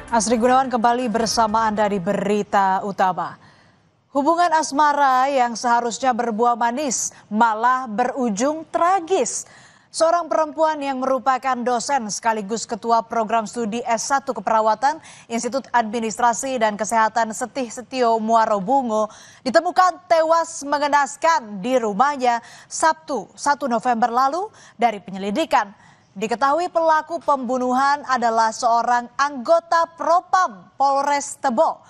Asri Gunawan kembali bersama Anda di Berita Utama. Hubungan asmara yang seharusnya berbuah manis malah berujung tragis. Seorang perempuan yang merupakan dosen sekaligus ketua program studi S1 Keperawatan Institut Administrasi dan Kesehatan Setih Setio Muaro Bungo ditemukan tewas mengenaskan di rumahnya Sabtu 1 November lalu. Dari penyelidikan diketahui pelaku pembunuhan adalah seorang anggota Propam Polres Tebo.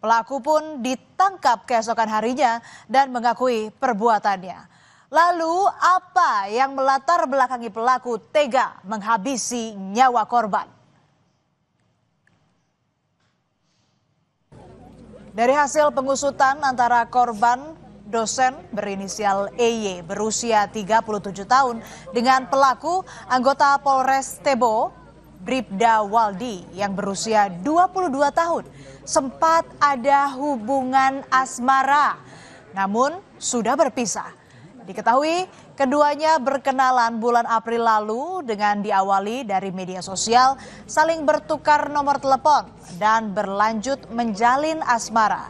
Pelaku pun ditangkap keesokan harinya dan mengakui perbuatannya. Lalu apa yang melatar belakangi pelaku tega menghabisi nyawa korban? Dari hasil pengusutan antara korban dosen berinisial EY berusia 37 tahun dengan pelaku anggota Polres Tebo Bribda Waldi yang berusia 22 tahun sempat ada hubungan asmara namun sudah berpisah. Diketahui keduanya berkenalan bulan April lalu dengan diawali dari media sosial, saling bertukar nomor telepon dan berlanjut menjalin asmara.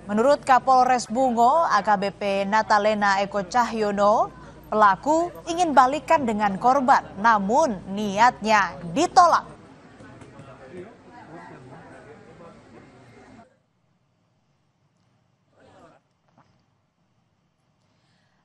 Menurut Kapolres Bungo AKBP Natalena Eko Cahyono, pelaku ingin balikan dengan korban, namun niatnya ditolak.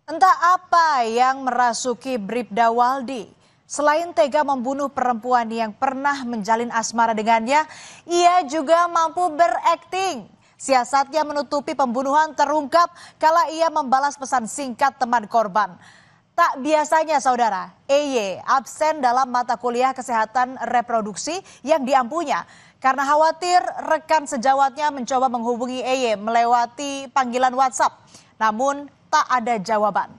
Entah apa yang merasuki Bribda Waldi. Selain tega membunuh perempuan yang pernah menjalin asmara dengannya, ia juga mampu berakting. Siasatnya menutupi pembunuhan terungkap kala ia membalas pesan singkat teman korban. Tak biasanya saudara, EY absen dalam mata kuliah kesehatan reproduksi yang diampunya. Karena khawatir rekan sejawatnya mencoba menghubungi EY melewati panggilan WhatsApp. Namun tak ada jawaban.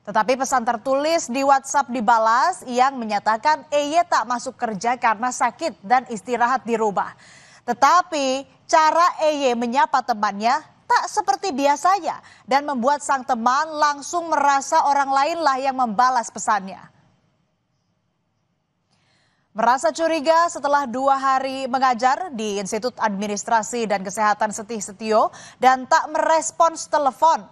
Tetapi pesan tertulis di WhatsApp dibalas yang menyatakan EY tak masuk kerja karena sakit dan istirahat di rumah. Tetapi cara EY menyapa temannya tak seperti biasanya dan membuat sang teman langsung merasa orang lainlah yang membalas pesannya. Merasa curiga setelah 2 hari mengajar di Institut Administrasi dan Kesehatan Setih Setio dan tak merespons telepon,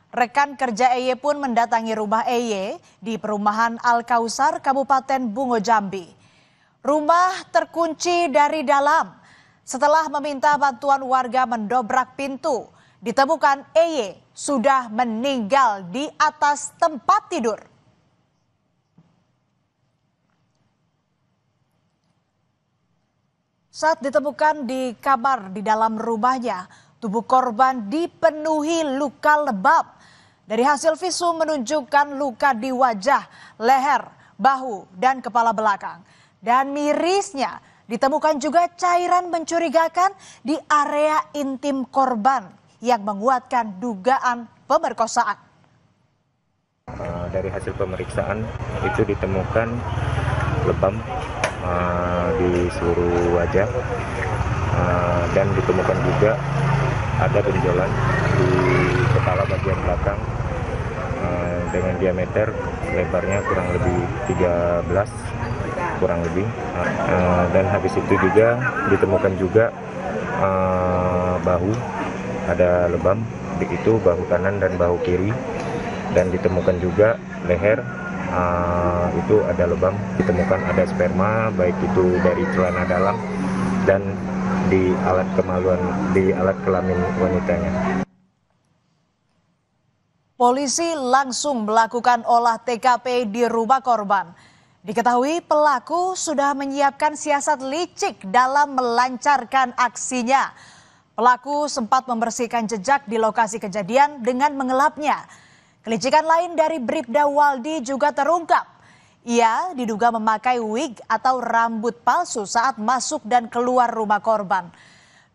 rekan kerja EY pun mendatangi rumah EY di perumahan Al-Kausar, Kabupaten Bungo Jambi. Rumah terkunci dari dalam. Setelah meminta bantuan warga mendobrak pintu, ditemukan EY sudah meninggal di atas tempat tidur. Saat ditemukan di kamar di dalam rumahnya, tubuh korban dipenuhi luka lebam. Dari hasil visum menunjukkan luka di wajah, leher, bahu, dan kepala belakang. Dan mirisnya ditemukan juga cairan mencurigakan di area intim korban yang menguatkan dugaan pemerkosaan. Dari hasil pemeriksaan itu ditemukan lebam di seluruh wajah dan ditemukan juga ada benjolan di kepala bagian belakang dengan diameter lebarnya kurang lebih 13 kurang lebih dan habis itu juga ditemukan juga bahu ada lebam itu bahu kanan dan bahu kiri dan ditemukan juga leher itu ada lebam, ditemukan ada sperma baik itu dari celana dalam dan di alat kelamin wanitanya. Polisi langsung melakukan olah TKP di rumah korban. Diketahui pelaku sudah menyiapkan siasat licik dalam melancarkan aksinya. Pelaku sempat membersihkan jejak di lokasi kejadian dengan mengelapnya. Kelicikan lain dari Bribda Waldi juga terungkap. Ia diduga memakai wig atau rambut palsu saat masuk dan keluar rumah korban.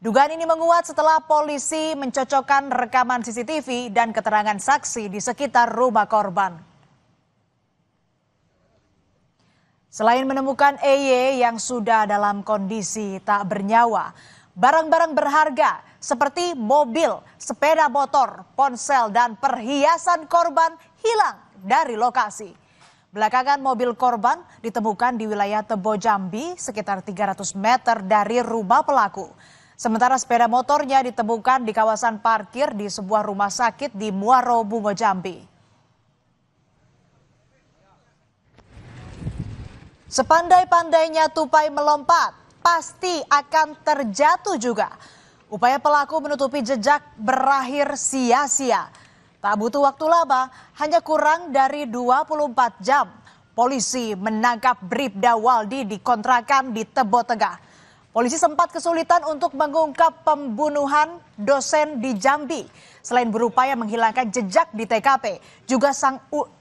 Dugaan ini menguat setelah polisi mencocokkan rekaman CCTV dan keterangan saksi di sekitar rumah korban. Selain menemukan EY yang sudah dalam kondisi tak bernyawa, barang-barang berharga seperti mobil, sepeda motor, ponsel, dan perhiasan korban hilang dari lokasi. Belakangan mobil korban ditemukan di wilayah Tebo Jambi sekitar 300 meter dari rumah pelaku. Sementara sepeda motornya ditemukan di kawasan parkir di sebuah rumah sakit di Muaro Bungo Jambi. Sepandai-pandainya tupai melompat, pasti akan terjatuh juga. Upaya pelaku menutupi jejak berakhir sia-sia. Tak butuh waktu lama, hanya kurang dari 24 jam. Polisi menangkap Bribda Waldi di kontrakan di Tebo Tengah. Polisi sempat kesulitan untuk mengungkap pembunuhan dosen di Jambi. Selain berupaya menghilangkan jejak di TKP, juga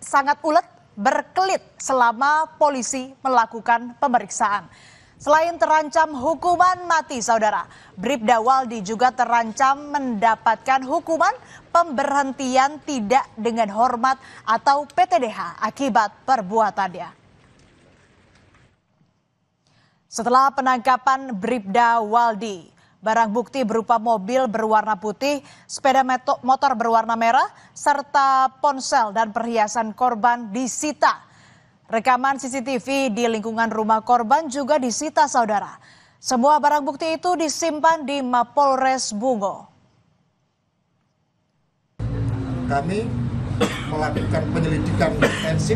sangat ulet berkelit selama polisi melakukan pemeriksaan. Selain terancam hukuman mati, saudara, Bribda Waldi juga terancam mendapatkan hukuman pemberhentian tidak dengan hormat atau PTDH akibat perbuatannya. Setelah penangkapan Bribda Waldi, barang bukti berupa mobil berwarna putih, sepeda motor berwarna merah, serta ponsel dan perhiasan korban disita. Rekaman CCTV di lingkungan rumah korban juga disita, saudara. Semua barang bukti itu disimpan di Mapolres Bungo. Kami melakukan penyelidikan intensif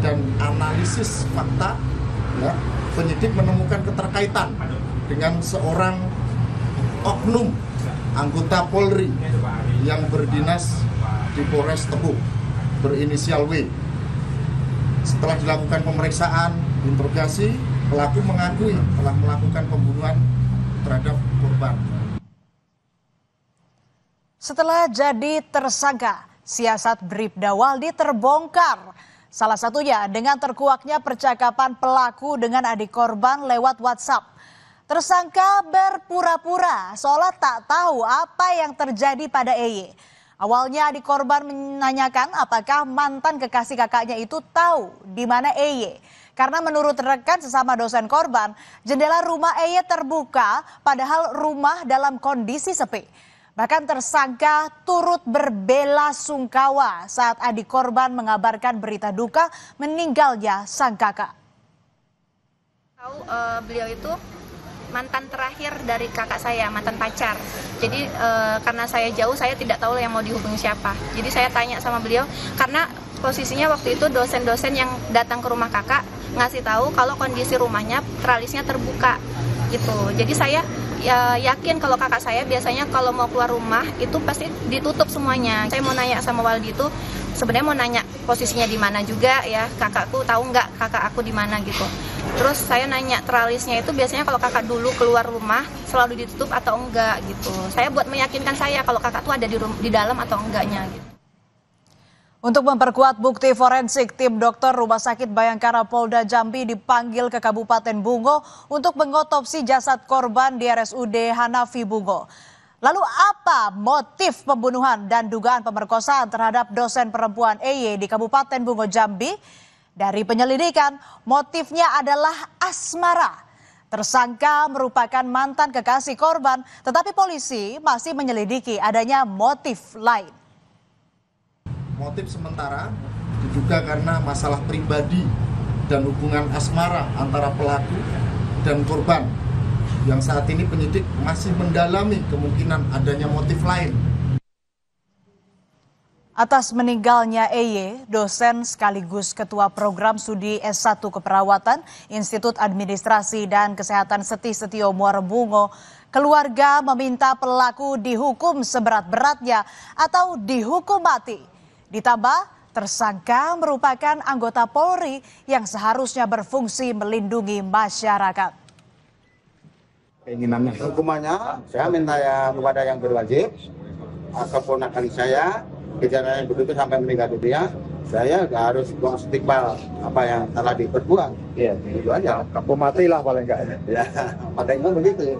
dan analisis fakta. Ya, penyidik menemukan keterkaitan dengan seorang oknum anggota Polri yang berdinas di Polres Tebo berinisial W. Setelah dilakukan pemeriksaan, interogasi, pelaku mengakui telah melakukan pembunuhan terhadap korban. Setelah jadi tersangka, siasat Bribda Waldi terbongkar. Salah satunya dengan terkuaknya percakapan pelaku dengan adik korban lewat WhatsApp. Tersangka berpura-pura seolah tak tahu apa yang terjadi pada EY. Awalnya adik korban menanyakan apakah mantan kekasih kakaknya itu tahu di mana EY. Karena menurut rekan sesama dosen korban, jendela rumah EY terbuka padahal rumah dalam kondisi sepi. Bahkan tersangka turut berbela sungkawa saat adik korban mengabarkan berita duka meninggalnya sang kakak. Tahu beliau itu mantan terakhir dari kakak saya, mantan pacar. Jadi karena saya jauh, saya tidak tahu yang mau dihubungi siapa. Jadi saya tanya sama beliau, karena posisinya waktu itu dosen-dosen yang datang ke rumah kakak ngasih tahu kalau kondisi rumahnya tralisnya terbuka gitu. Jadi saya yakin kalau kakak saya biasanya kalau mau keluar rumah itu pasti ditutup semuanya. Saya mau nanya sama Waldi itu, sebenarnya mau nanya posisinya di mana juga ya, kakakku tahu nggak kakak aku di mana gitu. Terus saya nanya tralisnya itu biasanya kalau kakak dulu keluar rumah selalu ditutup atau enggak gitu. Saya buat meyakinkan saya kalau kakak tuh ada di dalam atau enggaknya gitu. Untuk memperkuat bukti forensik, tim dokter Rumah Sakit Bayangkara Polda Jambi dipanggil ke Kabupaten Bungo untuk mengotopsi jasad korban di RSUD Hanafi Bungo. Lalu apa motif pembunuhan dan dugaan pemerkosaan terhadap dosen perempuan EY di Kabupaten Bungo Jambi? Dari penyelidikan, motifnya adalah asmara. Tersangka merupakan mantan kekasih korban, tetapi polisi masih menyelidiki adanya motif lain. Motif sementara diduga karena masalah pribadi dan hubungan asmara antara pelaku dan korban, yang saat ini penyidik masih mendalami kemungkinan adanya motif lain. Atas meninggalnya EY, dosen sekaligus Ketua Program Studi S1 Keperawatan Institut Administrasi dan Kesehatan Seti Setio Muaro Bungo, keluarga meminta pelaku dihukum seberat-beratnya atau dihukum mati. Ditambah, tersangka merupakan anggota Polri yang seharusnya berfungsi melindungi masyarakat. Keinginannya hukumannya, saya minta ya kepada yang berwajib, keponakan saya, kejadian yang begitu sampai meninggal dunia, saya harus istiqbal apa yang telah diperbuat. Iya, itu aja. Kamu mati lah paling enggak. Ya, paling begitu.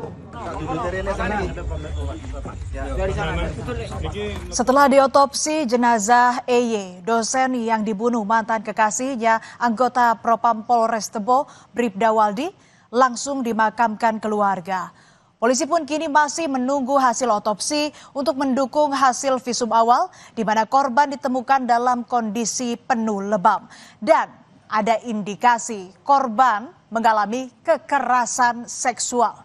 Setelah diotopsi jenazah EY, dosen yang dibunuh mantan kekasihnya, anggota Propam Polres Tebo, Bribda Waldi, langsung dimakamkan keluarga. Polisi pun kini masih menunggu hasil otopsi untuk mendukung hasil visum awal di mana korban ditemukan dalam kondisi penuh lebam. Dan ada indikasi korban mengalami kekerasan seksual.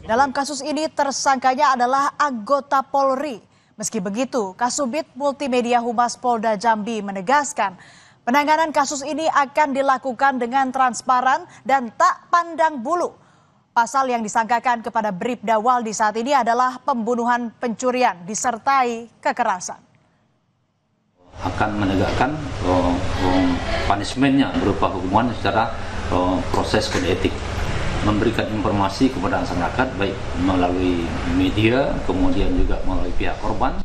Dalam kasus ini tersangkanya adalah anggota Polri. Meski begitu, Kasubit Multimedia Humas Polda Jambi menegaskan penanganan kasus ini akan dilakukan dengan transparan dan tak pandang bulu. Pasal yang disangkakan kepada Bribda Waldi saat ini adalah pembunuhan pencurian disertai kekerasan. Akan menegakkan punishment-nya berupa hukuman secara proses kode etik. Memberikan informasi kepada masyarakat baik melalui media, kemudian juga melalui pihak korban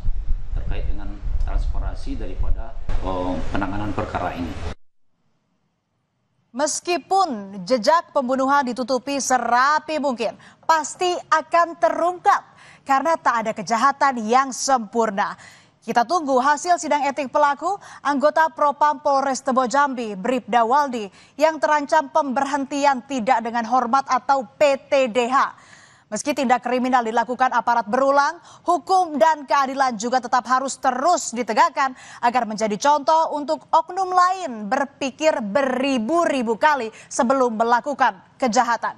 terkait dengan transparansi daripada penanganan perkara ini. Meskipun jejak pembunuhan ditutupi serapi mungkin, pasti akan terungkap karena tak ada kejahatan yang sempurna. Kita tunggu hasil sidang etik pelaku anggota Propam Polres Tebo Jambi, Bribda Waldi, yang terancam pemberhentian tidak dengan hormat atau PTDH. Meski tindak kriminal dilakukan aparat berulang, hukum dan keadilan juga tetap harus terus ditegakkan agar menjadi contoh untuk oknum lain berpikir beribu-ribu kali sebelum melakukan kejahatan.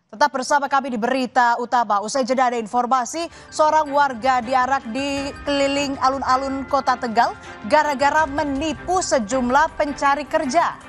Tetap bersama kami di Berita Utama. Usai jeda ada informasi seorang warga diarak di keliling alun-alun Kota Tegal gara-gara menipu sejumlah pencari kerja.